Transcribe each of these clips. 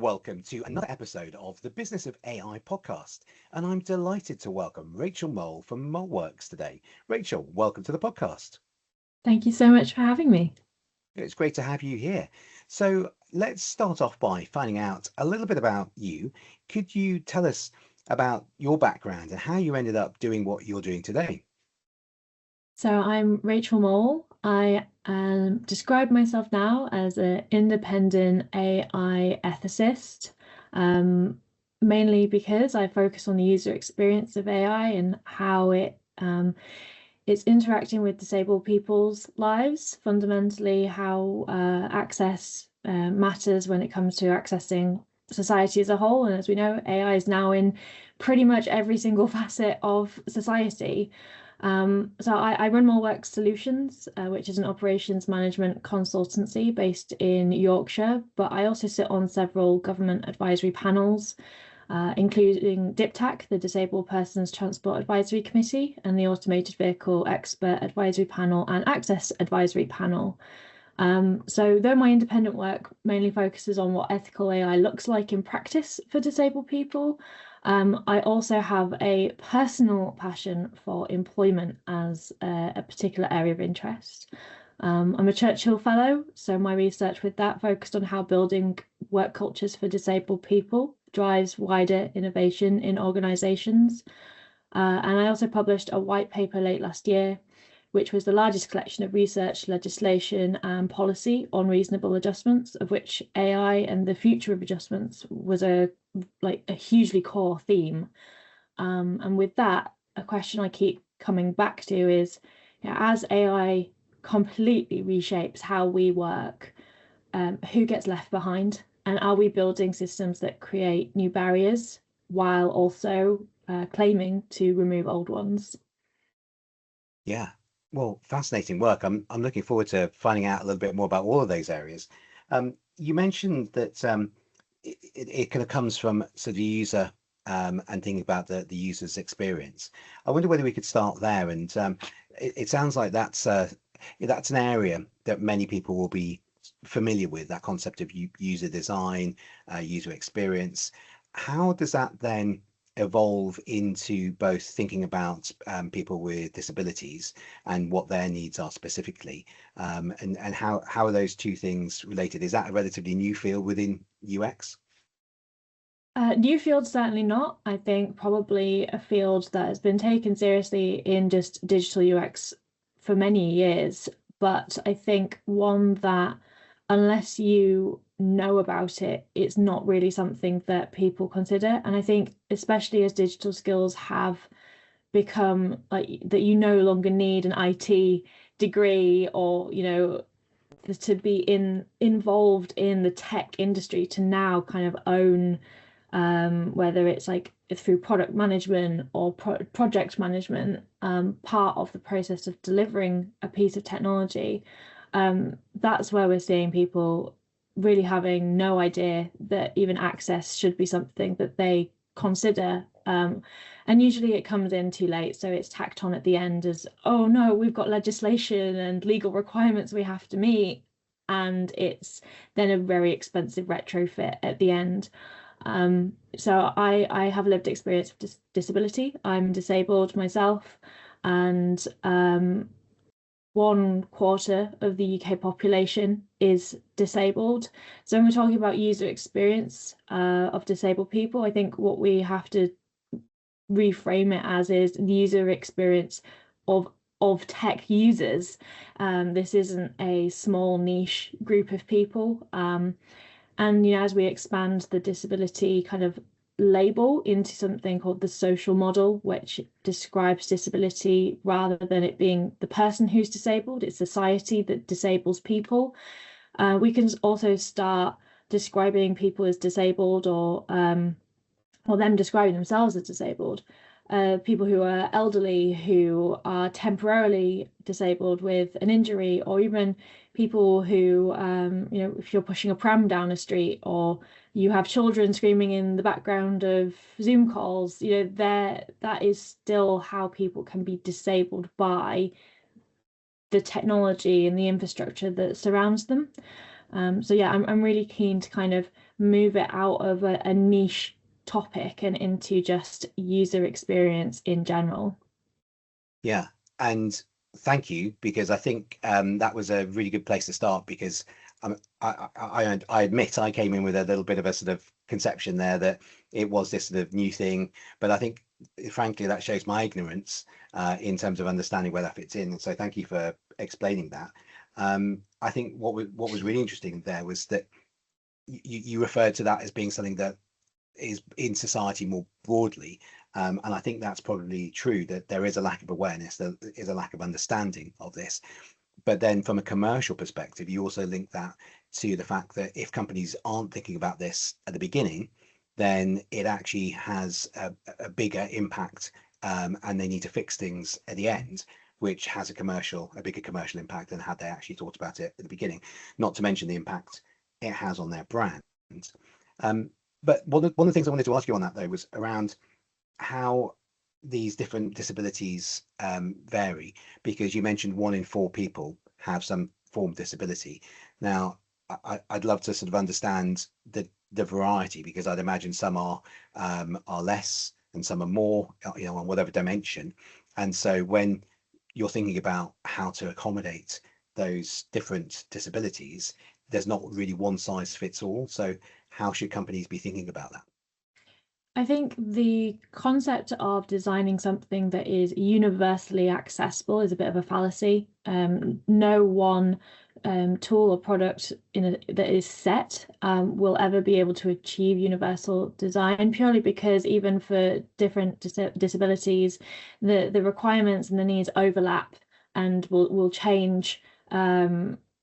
Welcome to another episode of the Business of AI podcast. And I'm delighted to welcome Rachael Mole from Moleworks today. Rachael, welcome to the podcast. Thank you so much for having me. It's great to have you here. So let's start off by finding out a little bit about you. Could you tell us about your background and how you ended up doing what you're doing today? So I'm Rachael Mole. I describe myself now as an independent AI ethicist, mainly because I focus on the user experience of AI and how it's interacting with disabled people's lives, fundamentally how access matters when it comes to accessing society as a whole. And as we know, AI is now in pretty much every single facet of society. So I run Moleworks Solutions, which is an operations management consultancy based in Yorkshire, but I also sit on several government advisory panels, including DIPTAC, the Disabled Persons Transport Advisory Committee, and the Automated Vehicle Expert Advisory Panel and Access Advisory Panel. So though my independent work mainly focuses on what ethical AI looks like in practice for disabled people, I also have a personal passion for employment as a particular area of interest. I'm a Churchill Fellow, so my research with that focused on how building work cultures for disabled people drives wider innovation in organisations. And I also published a white paper late last year, which was the largest collection of research, legislation and policy on reasonable adjustments, of which AI and the future of adjustments was a hugely core theme. And with that, a question I keep coming back to is, as AI completely reshapes how we work, who gets left behind? And are we building systems that create new barriers while also claiming to remove old ones? Yeah, well, fascinating work. I'm looking forward to finding out a little bit more about all of those areas. You mentioned that it kind of comes from sort of the user and thinking about the user's experience. I wonder whether we could start there. And it sounds like that's an area that many people will be familiar with, that concept of user design, user experience. How does that then evolve into both thinking about people with disabilities and what their needs are specifically, and how are those two things related? Is that a relatively new field within UX? New field, certainly not. I think probably a field that has been taken seriously in just digital UX for many years, but I think one that, unless you know about it, it's not really something that people consider. And I think especially as digital skills have become like that, you no longer need an IT degree or, to be involved in the tech industry to now kind of own, whether it's like through product management or project management, part of the process of delivering a piece of technology. That's where we're seeing people really having no idea that even access should be something that they consider. And usually it comes in too late, so it's tacked on at the end as, oh no, we've got legislation and legal requirements we have to meet, and it's then a very expensive retrofit at the end. So I have lived experience of disability. I'm disabled myself, and 1/4 of the UK population is disabled. So when we're talking about user experience of disabled people, I think what we have to reframe it as is the user experience of tech users. This isn't a small niche group of people. And as we expand the disability kind of label into something called the social model, which describes disability rather than it being the person who's disabled, it's society that disables people. We can also start describing people as disabled, or them describing themselves as disabled. People who are elderly, who are temporarily disabled with an injury, or even people who, if you're pushing a pram down a street, or you have children screaming in the background of Zoom calls, that is still how people can be disabled by the technology and the infrastructure that surrounds them. So yeah, I'm really keen to kind of move it out of a niche topic and into just user experience in general. Yeah, and thank you, because I think that was a really good place to start, because I admit I came in with a little bit of a sort of conception there that it was this sort of new thing, but I think frankly that shows my ignorance in terms of understanding where that fits in. And so thank you for explaining that. I think what was really interesting there was that you referred to that as being something that is in society more broadly. And I think that's probably true, that there is a lack of awareness, there is a lack of understanding of this. But then from a commercial perspective, you also link that to the fact that if companies aren't thinking about this at the beginning, then it actually has a bigger impact, and they need to fix things at the end, which has a bigger commercial impact than had they actually thought about it at the beginning, not to mention the impact it has on their brand. Um, but one of the things I wanted to ask you on that though was around how these different disabilities vary, because you mentioned 1 in 4 people have some form of disability. Now, I'd love to sort of understand the variety, because I'd imagine some are less and some are more, you know, on whatever dimension. And so when you're thinking about how to accommodate those different disabilities, there's not really one size fits all. So how should companies be thinking about that? I think the concept of designing something that is universally accessible is a bit of a fallacy. No one tool or product that is set will ever be able to achieve universal design, purely because even for different disabilities, the requirements and the needs overlap and will change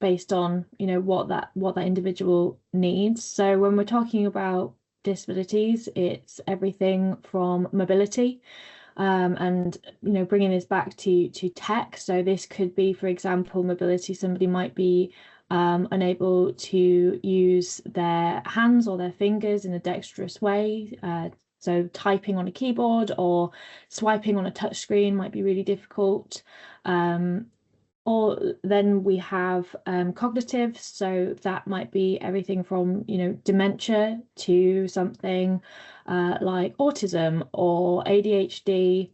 based on, you know, what that individual needs. So when we're talking about disabilities, it's everything from mobility, and you know, bringing this back to tech. So this could be, for example, mobility. Somebody might be unable to use their hands or their fingers in a dexterous way. So typing on a keyboard or swiping on a touch screen might be really difficult. Or then we have cognitive, so that might be everything from, you know, dementia to something like autism or ADHD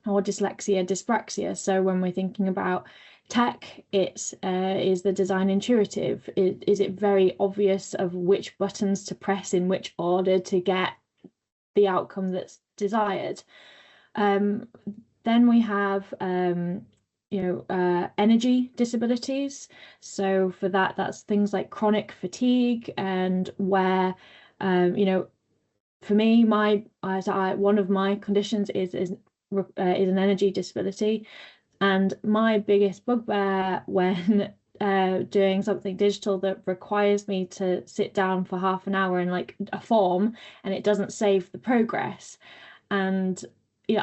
or dyslexia, dyspraxia. So when we're thinking about tech, it's is the design intuitive? Is it very obvious of which buttons to press in which order to get the outcome that's desired? Then we have energy disabilities. So for that, that's things like chronic fatigue, and where for me, one of my conditions is an energy disability, and my biggest bugbear when doing something digital that requires me to sit down for half an hour in like a form and it doesn't save the progress. And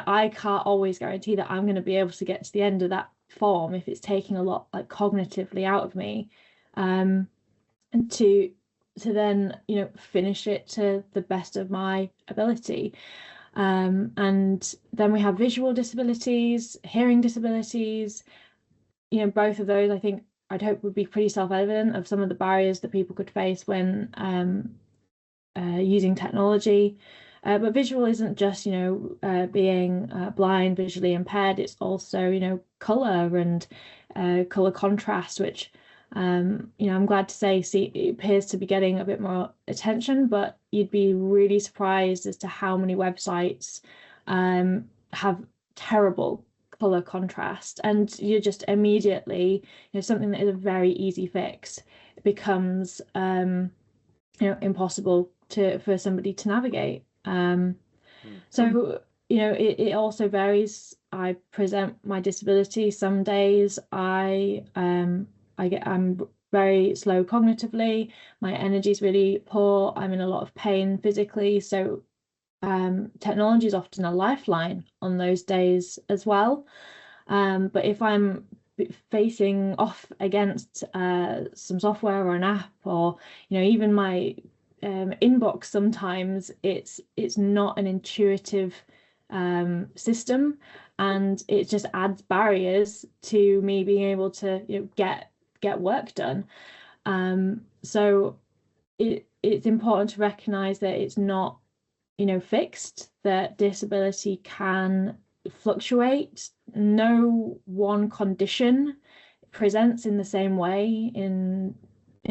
I can't always guarantee that I'm going to be able to get to the end of that form if it's taking a lot like cognitively out of me, and to then finish it to the best of my ability. And then we have visual disabilities, hearing disabilities. Both of those I think I'd hope would be pretty self-evident of some of the barriers that people could face when using technology. But visual isn't just, being blind, visually impaired. It's also, color and color contrast, which, I'm glad to say it appears to be getting a bit more attention, but you'd be really surprised as to how many websites have terrible color contrast. And you're just immediately, something that is a very easy fix becomes, impossible for somebody to navigate. Mm. So, it also varies. I present my disability. Some days I'm very slow cognitively. My energy is really poor. I'm in a lot of pain physically. So, technology is often a lifeline on those days as well. But if I'm facing off against some software or an app, or even my inbox, sometimes it's not an intuitive system, and it just adds barriers to me being able to get work done. So it's important to recognize that it's not, fixed, that disability can fluctuate. No one condition presents in the same way in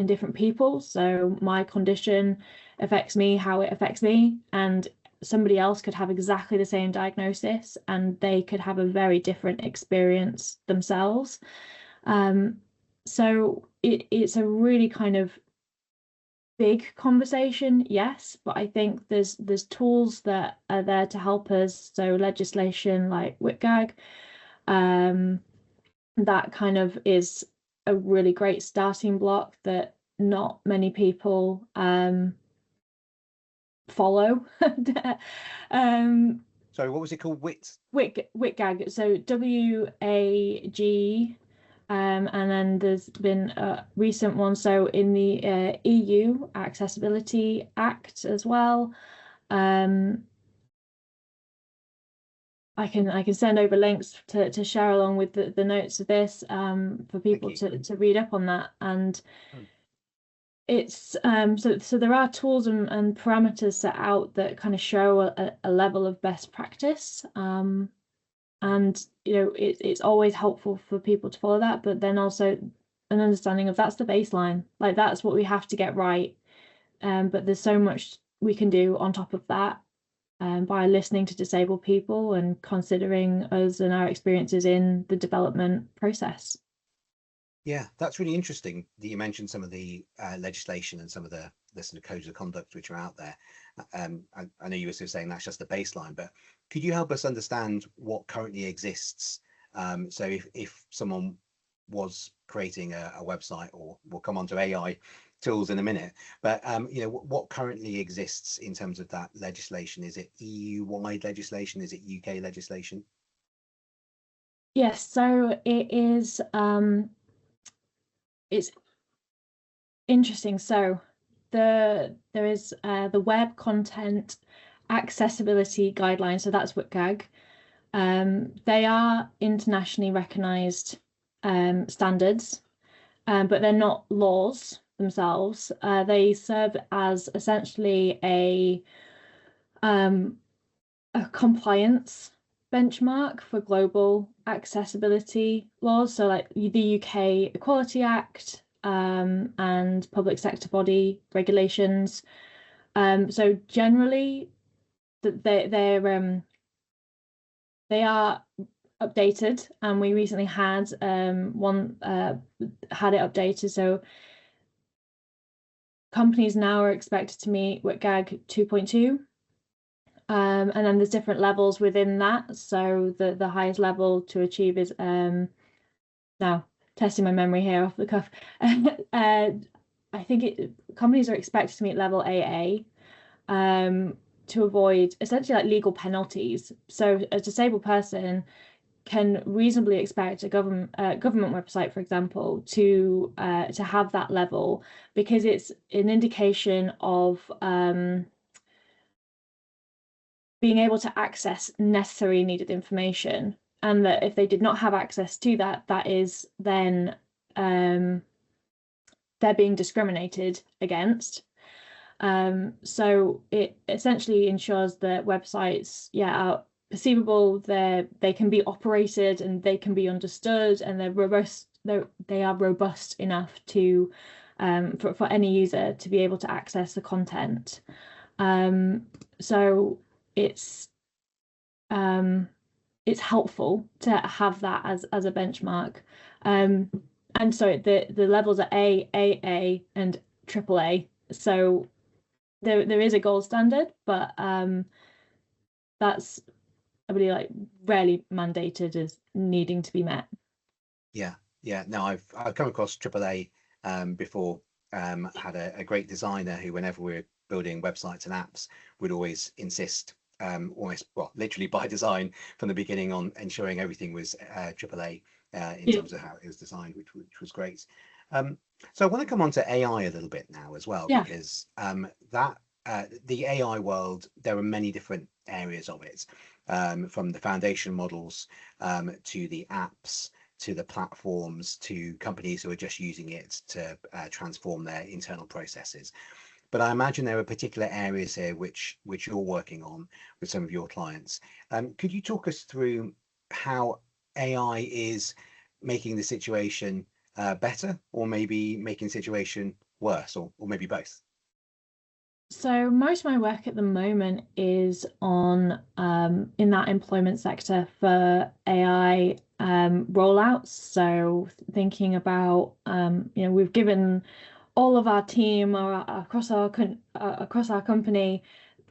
different people. So my condition affects me how it affects me, and somebody else could have exactly the same diagnosis and they could have a very different experience themselves. So it's a really kind of big conversation, yes, but I think there's tools that are there to help us. So legislation like WCAG, that kind of is a really great starting block that not many people follow. Sorry, what was it called? WCAG, so WAG, and then there's been a recent one, so in the EU Accessibility Act as well. I can send over links to share along with the notes of this for people to read up on that. And it's so there are tools and parameters set out that kind of show a level of best practice. And it's always helpful for people to follow that, but then also an understanding of that's the baseline, like that's what we have to get right. But there's so much we can do on top of that by listening to disabled people and considering us and our experiences in the development process. Yeah, that's really interesting that you mentioned some of the legislation and some of the sort of codes of conduct which are out there. I know you were sort of saying that's just the baseline, but could you help us understand what currently exists? So if someone was creating a website, or we'll come on to AI tools in a minute, but what currently exists in terms of that legislation? Is it EU-wide legislation? Is it UK legislation? Yes, so it is it's interesting. So there is the Web Content Accessibility Guidelines, so that's WCAG. They are internationally recognized standards, but they're not laws themselves. They serve as essentially a compliance benchmark for global accessibility laws. So like the UK Equality Act and public sector body regulations. So generally they are updated, and we recently had one had it updated. So companies now are expected to meet WCAG 2.2. And then there's different levels within that. So the highest level to achieve is now testing my memory here off the cuff. I think companies are expected to meet level AA to avoid essentially like legal penalties. So a disabled person can reasonably expect a government website, for example, to have that level, because it's an indication of being able to access necessary needed information, and that if they did not have access to that, that is then they're being discriminated against. So it essentially ensures that websites, are perceivable, they can be operated and they can be understood, and they're robust. They are robust enough to for any user to be able to access the content. So it's helpful to have that as a benchmark. And so the levels are A, AA, and AAA. So there is a gold standard, but that's, I believe, like rarely mandated as needing to be met. Yeah. No, I've come across AAA before. Had a great designer who, whenever we were building websites and apps, would always insist, almost, well, literally by design from the beginning, on ensuring everything was AAA in terms of how it was designed, which was great. So I want to come on to AI a little bit now as well, because the AI world, there are many different areas of it, from the foundation models to the apps to the platforms, to companies who are just using it to transform their internal processes. But I imagine there are particular areas here which you're working on with some of your clients. Could you talk us through how AI is making the situation better, or maybe making the situation worse, or maybe both? So most of my work at the moment is on in that employment sector for AI rollouts. So thinking about we've given all of our team or across our company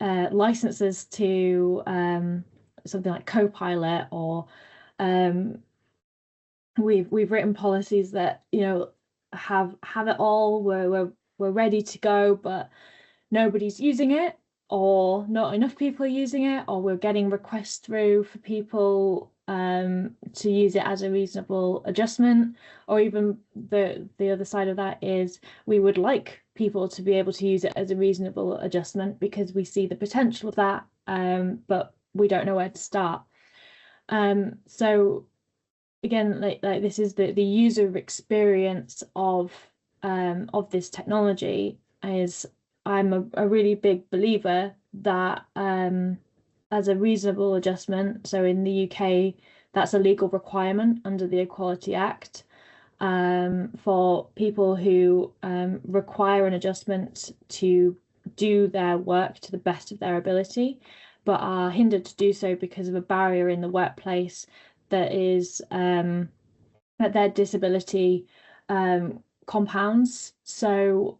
licenses to something like Copilot, or um, we've written policies that have it all. We're ready to go, but nobody's using it, or not enough people are using it, or we're getting requests through for people to use it as a reasonable adjustment, or even the other side of that is we would like people to be able to use it as a reasonable adjustment because we see the potential of that, but we don't know where to start. So again, like this is the user experience of this technology. Is I'm a really big believer that as a reasonable adjustment, so in the UK, that's a legal requirement under the Equality Act, for people who require an adjustment to do their work to the best of their ability, but are hindered to do so because of a barrier in the workplace that is that their disability compounds. So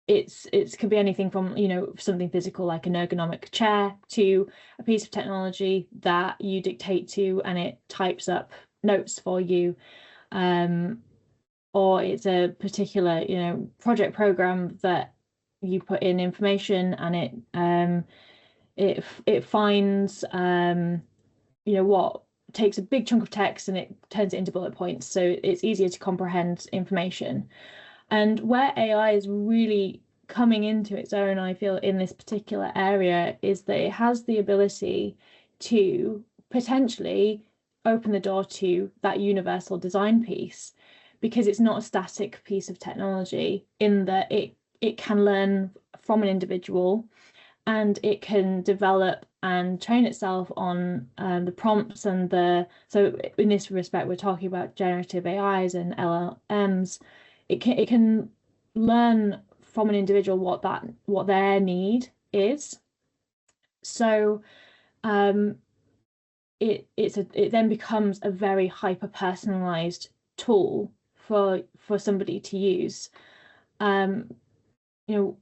it could be anything from something physical like an ergonomic chair to a piece of technology that you dictate to and it types up notes for you, or it's a particular project program that you put in information and it finds what takes a big chunk of text and it turns it into bullet points, so it's easier to comprehend information. And where AI is really coming into its own, I feel, in this particular area, is that it has the ability to potentially open the door to that universal design piece, because it's not a static piece of technology in that it can learn from an individual, and it can develop and train itself on the prompts and so in this respect we're talking about generative AIs and LLMs. It can learn from an individual what their need is. So it then becomes a very hyper personalized tool for somebody to use.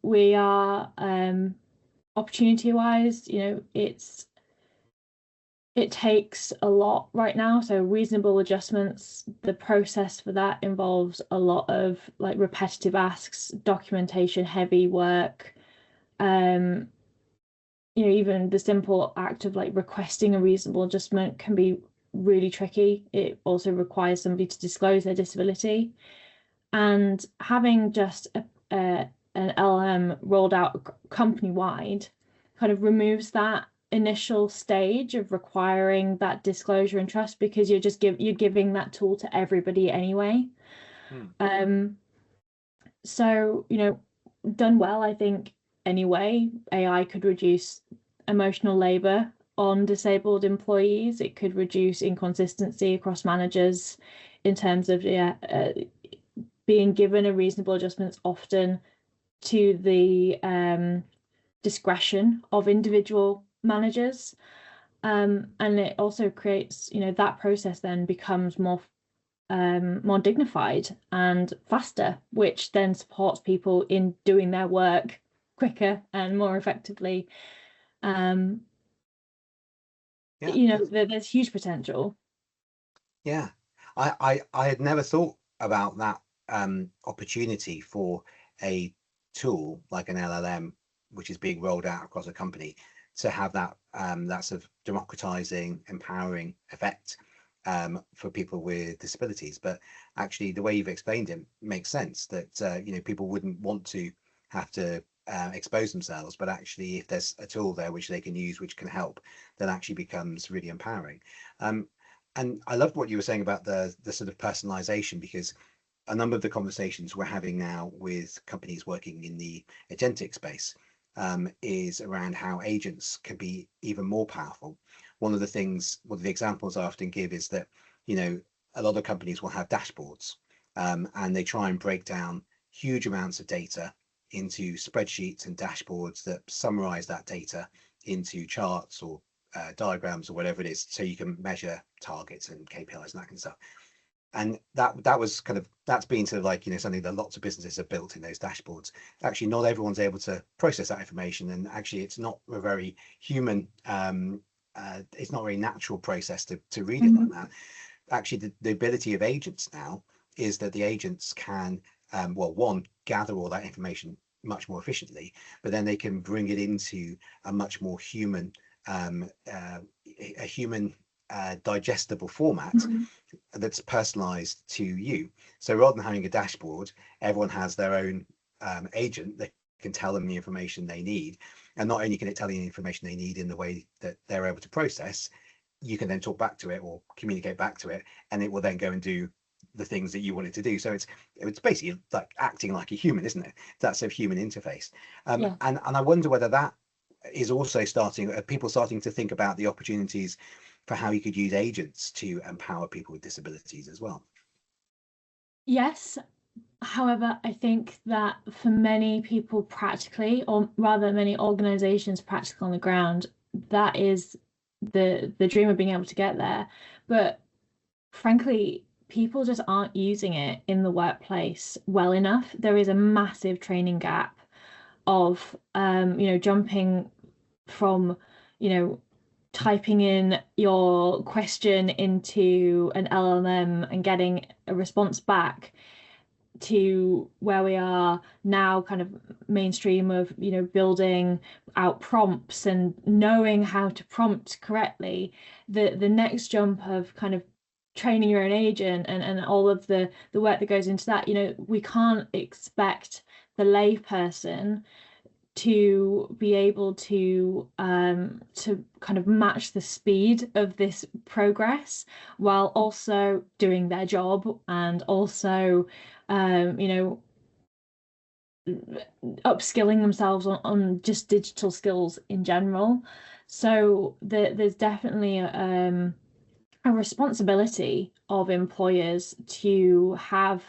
We are opportunity wise, it takes a lot right now. So reasonable adjustments, the process for that involves a lot of like repetitive asks, documentation, heavy work. Even the simple act of like requesting a reasonable adjustment can be really tricky. It also requires somebody to disclose their disability. And having just an LLM rolled out company-wide kind of removes that initial stage of requiring that disclosure and trust, because you're giving that tool to everybody anyway. So done well, I think anyway, AI could reduce emotional labor on disabled employees. It could reduce inconsistency across managers in terms of being given a reasonable adjustments often to the discretion of individual managers. And it also creates, that process then becomes more dignified and faster, which then supports people in doing their work quicker and more effectively. Yeah. There's huge potential. Yeah, I had never thought about that opportunity for a tool like an LLM, which is being rolled out across a company, to have that that sort of democratizing, empowering effect for people with disabilities. But actually, the way you've explained it makes sense that people wouldn't want to have to expose themselves, but actually, if there's a tool there which they can use, which can help, then actually becomes really empowering. And I loved what you were saying about the sort of personalization, because a number of the conversations we're having now with companies working in the agentic space is around how agents can be even more powerful. One of the examples I often give is that, a lot of companies will have dashboards, and they try and break down huge amounts of data into spreadsheets and dashboards that summarize that data into charts or diagrams or whatever it is, so you can measure targets and KPIs and that kind of stuff. And that's been sort of like, something that lots of businesses have built in those dashboards. Actually, not everyone's able to process that information, and actually it's not a very human, it's not a very natural process to read it like that. Actually, the ability of agents now is that the agents can, well, one, gather all that information much more efficiently, but then they can bring it into a much more human, a human digestible format that's personalized to you. So rather than having a dashboard, everyone has their own agent that can tell them the information they need. And not only can it tell you the information they need in the way that they're able to process, you can then talk back to it or communicate back to it, and it will then go and do the things that you want it to do. So it's basically like acting like a human, isn't it? That's a human interface. Yeah. And I wonder whether that is also people starting to think about the opportunities for how you could use agents to empower people with disabilities as well. Yes. However, I think that for many people practically, or rather many organizations practically on the ground, that is the dream of being able to get there. But frankly, people just aren't using it in the workplace well enough. There is a massive training gap of jumping from, typing in your question into an LLM and getting a response back to where we are now, kind of mainstream of, building out prompts and knowing how to prompt correctly. The next jump of kind of training your own agent and all of the work that goes into that, we can't expect the layperson to be able to kind of match the speed of this progress while also doing their job and also upskilling themselves on just digital skills in general. So there's definitely a responsibility of employers to have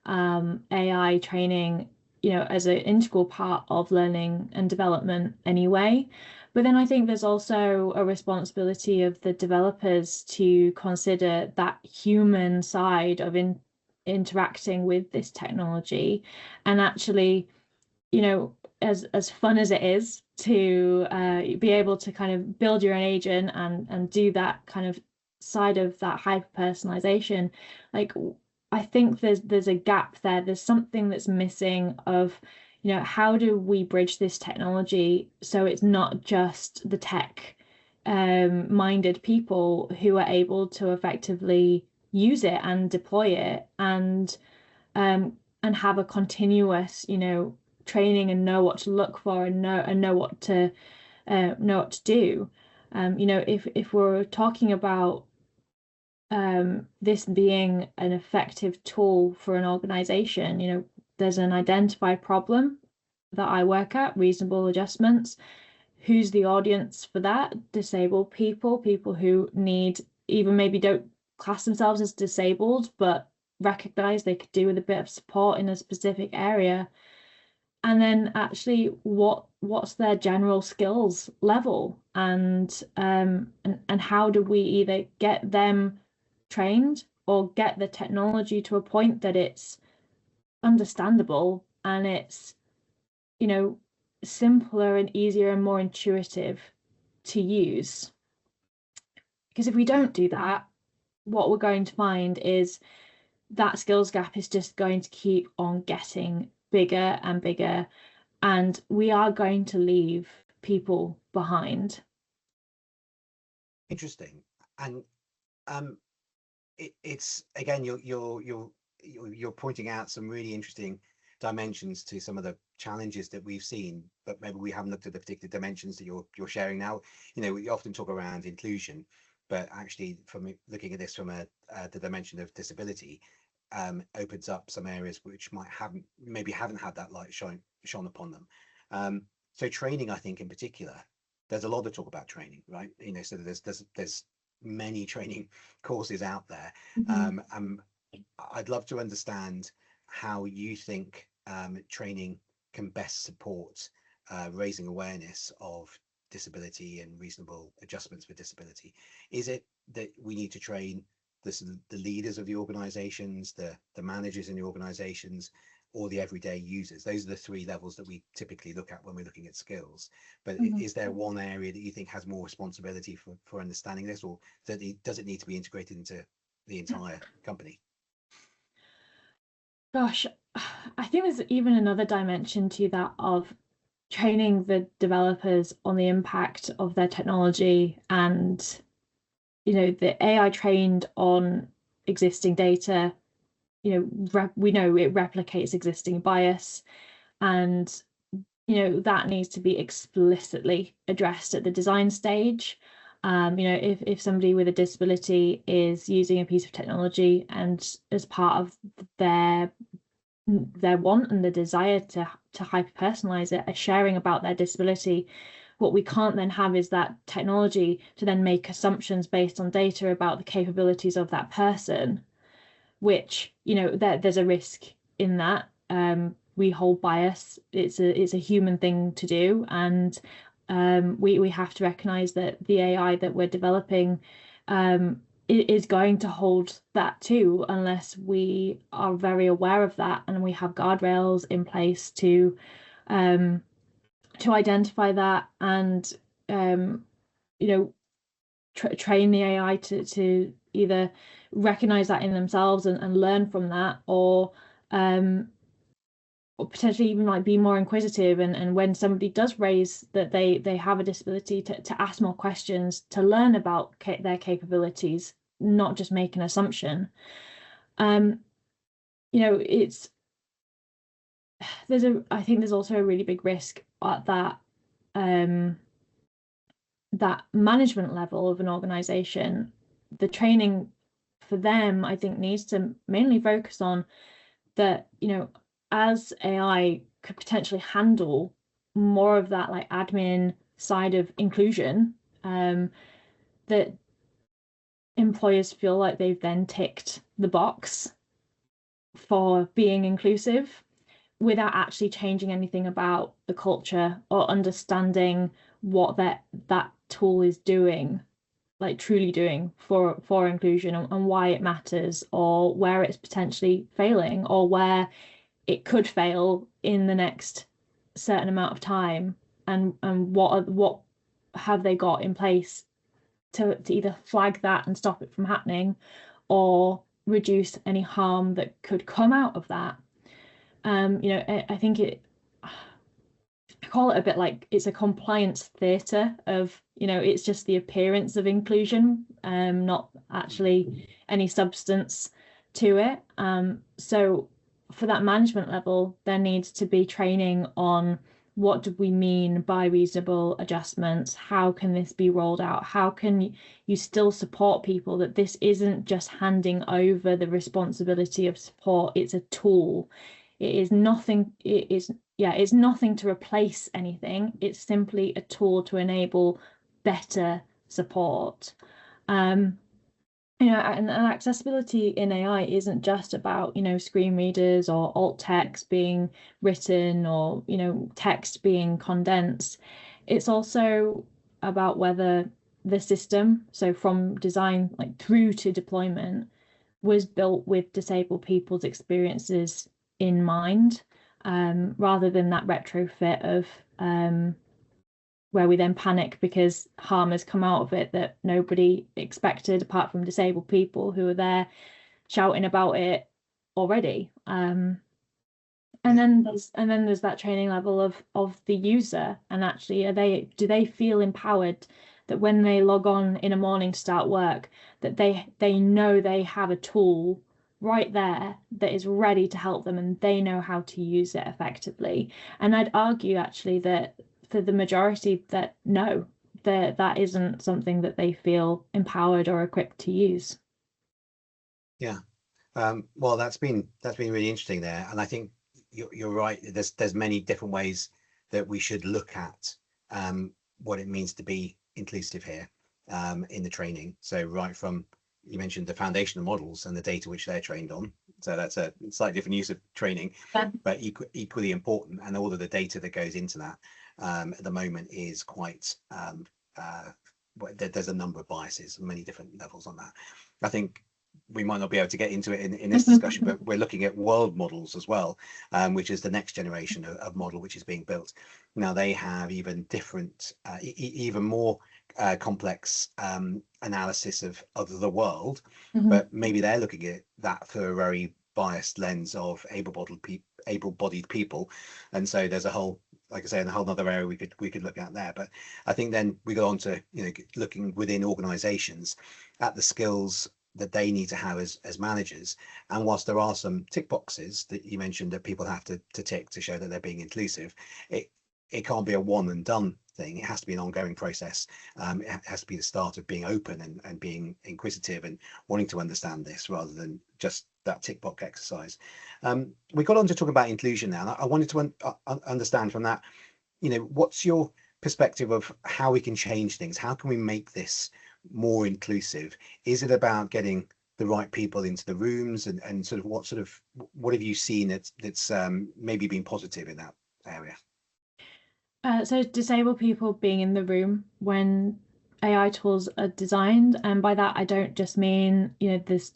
AI training, as an integral part of learning and development anyway. But then I think there's also a responsibility of the developers to consider that human side of interacting with this technology, and actually, as fun as it is to be able to kind of build your own agent and do that kind of side of that hyper personalization, like I think there's a gap there. There's something that's missing of, how do we bridge this technology so it's not just the tech minded people who are able to effectively use it and deploy it and have a continuous, training and know what to look for and know what to do. If we're talking about this being an effective tool for an organization, there's an identified problem that I work at, reasonable adjustments. Who's the audience for that? Disabled people, people who need, even maybe don't class themselves as disabled, but recognize they could do with a bit of support in a specific area. And then actually what's their general skills level, and how do we either get them trained or get the technology to a point that it's understandable and it's, simpler and easier and more intuitive to use. Because if we don't do that, what we're going to find is that skills gap is just going to keep on getting bigger and bigger, and we are going to leave people behind. Interesting. And it's again, you're pointing out some really interesting dimensions to some of the challenges that we've seen, but maybe we haven't looked at the particular dimensions that you're sharing now. We often talk around inclusion, but actually from looking at this from the dimension of disability, opens up some areas which maybe haven't had that light shone upon them. So training, I think in particular, there's a lot of talk about training, right? So there's many training courses out there. I'd love to understand how you think training can best support raising awareness of disability and reasonable adjustments for disability. Is it that we need to train the leaders of the organizations, the managers in the organizations, or the everyday users? Those are the three levels that we typically look at when we're looking at skills. But is there one area that you think has more responsibility for understanding this, or does it need to be integrated into the entire company? Gosh, I think there's even another dimension to that of training the developers on the impact of their technology, and the AI trained on existing data, we know it replicates existing bias, and that needs to be explicitly addressed at the design stage. If somebody with a disability is using a piece of technology, and as part of their want and the desire to hyper personalize it, are sharing about their disability, what we can't then have is that technology to then make assumptions based on data about the capabilities of that person, which there's a risk in that. We hold bias. It's a human thing to do, and we have to recognize that the AI that we're developing is going to hold that too, unless we are very aware of that and we have guardrails in place to identify that, and train the AI to either recognize that in themselves and learn from that, or potentially even be more inquisitive, and when somebody does raise that they have a disability, to ask more questions, to learn about their capabilities, not just make an assumption. I think there's also a really big risk at that management level of an organization. The training for them, I think, needs to mainly focus on that, as AI could potentially handle more of that admin side of inclusion, that employers feel like they've then ticked the box for being inclusive, without actually changing anything about the culture or understanding what that tool is doing, truly doing for inclusion, and why it matters, or where it's potentially failing, or where it could fail in the next certain amount of time, and what have they got in place to either flag that and stop it from happening, or reduce any harm that could come out of that. I think I call it a bit like it's a compliance theatre of, it's just the appearance of inclusion, not actually any substance to it. So for that management level, there needs to be training on what do we mean by reasonable adjustments? How can this be rolled out? How can you still support people? That this isn't just handing over the responsibility of support. It's a tool. It is nothing. It's nothing to replace anything. It's simply a tool to enable better support. And accessibility in AI isn't just about, screen readers or alt text being written, or, text being condensed. It's also about whether the system, so from design through to deployment, was built with disabled people's experiences in mind, rather than that retrofit of where we then panic because harm has come out of it that nobody expected, apart from disabled people who are there shouting about it already. And then there's that training level of the user, and actually do they feel empowered that when they log on in a morning to start work, that they know they have a tool right there that is ready to help them, and they know how to use it effectively. And I'd argue actually that for the majority, that no, that isn't something that they feel empowered or equipped to use. Yeah. Well, that's been really interesting there, and I think you're right. There's many different ways that we should look at what it means to be inclusive here in the training. So right from, you mentioned the foundational models and the data which they're trained on. So that's a slightly different use of training, Yeah. but equally important. And all of the data that goes into that at the moment is quite there's a number of biases, many different levels on that. I think we might not be able to get into it in this discussion, but we're looking at world models as well, which is the next generation of model which is being built. Now they have even different, even more complex analysis of the world, but maybe they're looking at that through a very biased lens of able-bodied people, and so there's a whole, like I say, in a whole other area we could look at there. But I think then we go on to looking within organizations at the skills that they need to have as managers. And whilst there are some tick boxes that you mentioned that people have to tick to show that they're being inclusive, it can't be a one and done thing. It has to be an ongoing process. It has to be the start of being open and being inquisitive and wanting to understand this rather than just that tick box exercise. We got on to talk about inclusion now, and I wanted to understand from that, what's your perspective of how we can change things? How can we make this more inclusive? Is it about getting the right people into the rooms, and sort of what have you seen that's maybe been positive in that area? So disabled people being in the room when AI tools are designed, and by that I don't just mean it's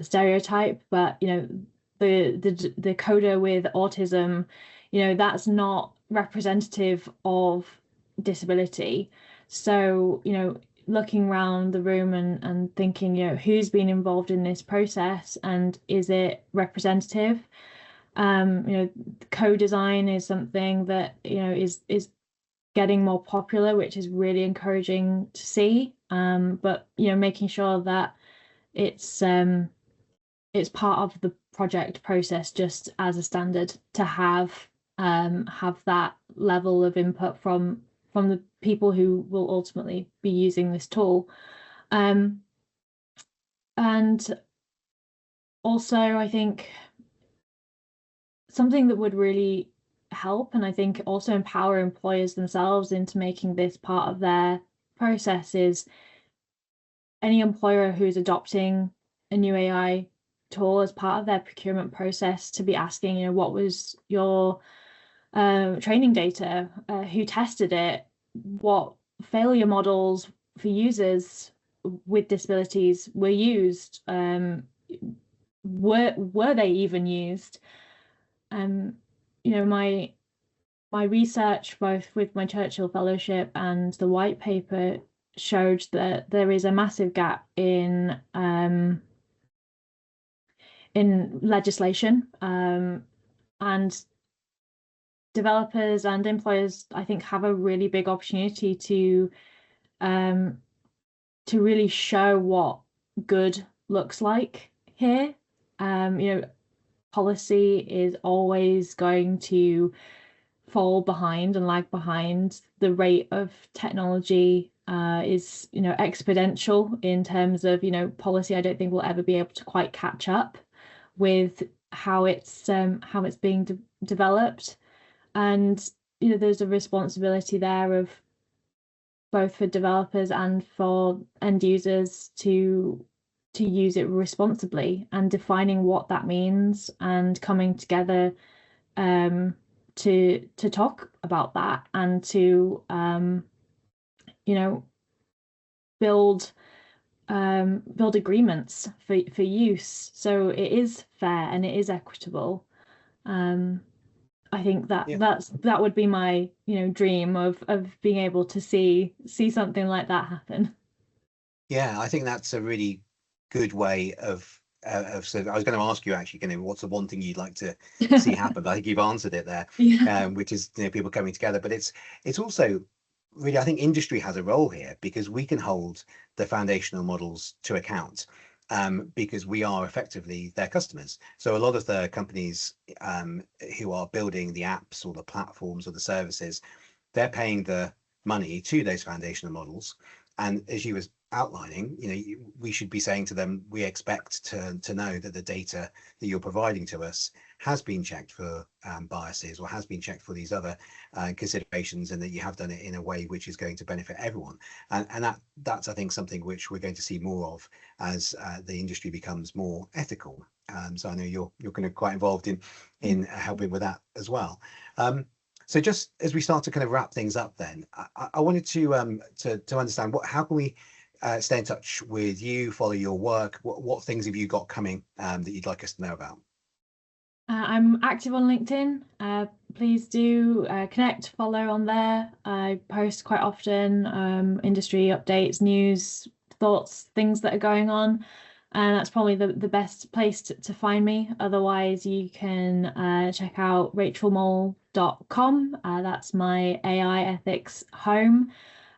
a stereotype, but the coder with autism, that's not representative of disability. So looking around the room and thinking who's been involved in this process and is it representative. Co-design is something that is getting more popular, which is really encouraging to see. But making sure that it's part of the project process, just as a standard, to have that level of input from the people who will ultimately be using this tool. And also, I think something that would really help, and I think also empower employers themselves into making this part of their process, is any employer who's adopting a new AI tool as part of their procurement process to be asking, what was your training data? Who tested it? What failure models for users with disabilities were used? Were they even used? My research, both with my Churchill Fellowship and the white paper, showed that there is a massive gap in legislation, and developers and employers, I think, have a really big opportunity to really show what good looks like here. Policy is always going to fall behind and lag behind. The rate of technology is exponential in terms of policy. I don't think we'll ever be able to quite catch up with how it's being developed, and there's a responsibility there of both for developers and for end users to use it responsibly, and defining what that means and coming together to talk about that, and to build agreements for use, so it is fair and it is equitable. I think that Yeah. that would be my dream of being able to see something like that happen. Yeah, I think that's a really good way so I was going to ask you actually, what's the one thing you'd like to see happen? But I think you've answered it there, Yeah. which is people coming together. But it's also really, I think industry has a role here, because we can hold the foundational models to account, because we are effectively their customers. So a lot of the companies who are building the apps or the platforms or the services, they're paying the money to those foundational models. And as you was outlining, we should be saying to them, we expect to know that the data that you're providing to us has been checked for biases, or has been checked for these other considerations, and that you have done it in a way which is going to benefit everyone. And that's, I think, something which we're going to see more of as the industry becomes more ethical. So I know you're kind of quite involved in helping with that as well. So just as we start to kind of wrap things up, then I wanted to understand how can we stay in touch with you, follow your work. What things have you got coming that you'd like us to know about? I'm active on LinkedIn. Please do connect, follow on there. I post quite often, industry updates, news, thoughts, things that are going on. And that's probably the best place to find me. Otherwise, you can check out rachaelmole.com. That's my AI ethics home.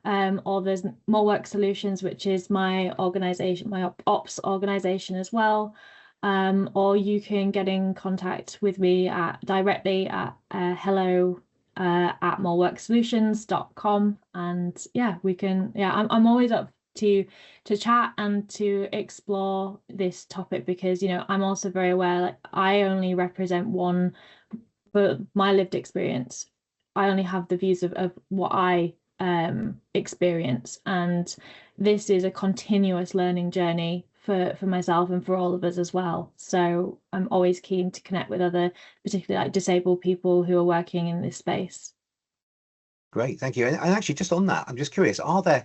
Or there's Moleworks Solutions, which is my organization, my ops organization as well. Or you can get in contact with me directly at hello at moleworksolutions.com. And yeah, I'm always up to chat and to explore this topic, because I'm also very aware, like, I only represent one, but my lived experience, I only have the views of what I experience, and this is a continuous learning journey for myself and for all of us as well. So I'm always keen to connect with other, particularly like disabled people who are working in this space. Great, thank you. And actually, just on that, I'm just curious, are there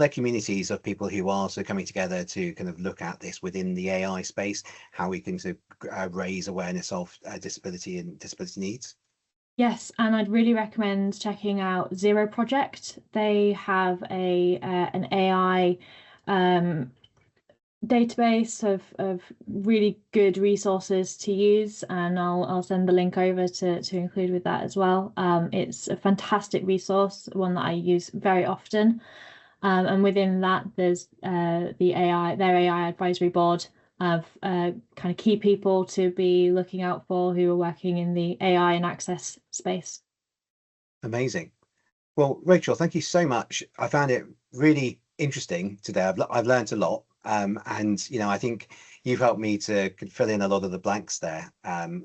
communities of people who are also coming together to kind of look at this within the AI space, how we can sort of raise awareness of disability and disability needs? Yes, and I'd really recommend checking out Zero Project. They have an AI database of really good resources to use, and I'll send the link over to include with that as well. It's a fantastic resource, one that I use very often. And within that, there's their AI advisory board of kind of key people to be looking out for who are working in the AI and access space. Amazing. Well, Rachel, thank you so much. I found it really interesting today. I've learned a lot, and I think you've helped me to fill in a lot of the blanks there.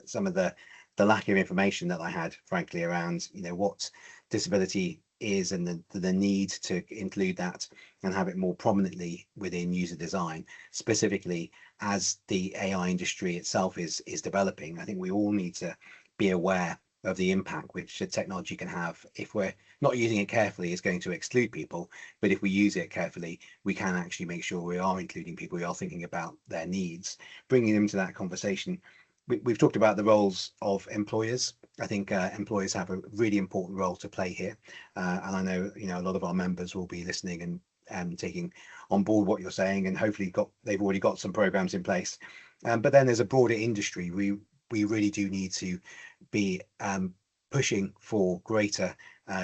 Some of the lack of information that I had, frankly, around what disability is, and the need to include that and have it more prominently within user design, specifically as the AI industry itself is developing. I think we all need to be aware of the impact which the technology can have. If we're not using it carefully, it's going to exclude people, but if we use it carefully, we can actually make sure we are including people, we are thinking about their needs, bringing them to that conversation. We've talked about the roles of employers. I think employers have a really important role to play here, and I know a lot of our members will be listening and taking on board what you're saying, and hopefully they've already got some programs in place. But then there's a broader industry. We really do need to be pushing for greater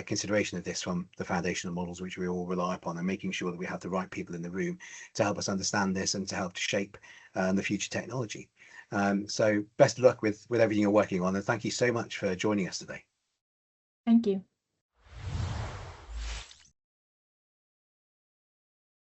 consideration of this from the foundational models which we all rely upon, and making sure that we have the right people in the room to help us understand this and to help to shape the future technology. So best of luck with everything you're working on, and thank you so much for joining us today. Thank you.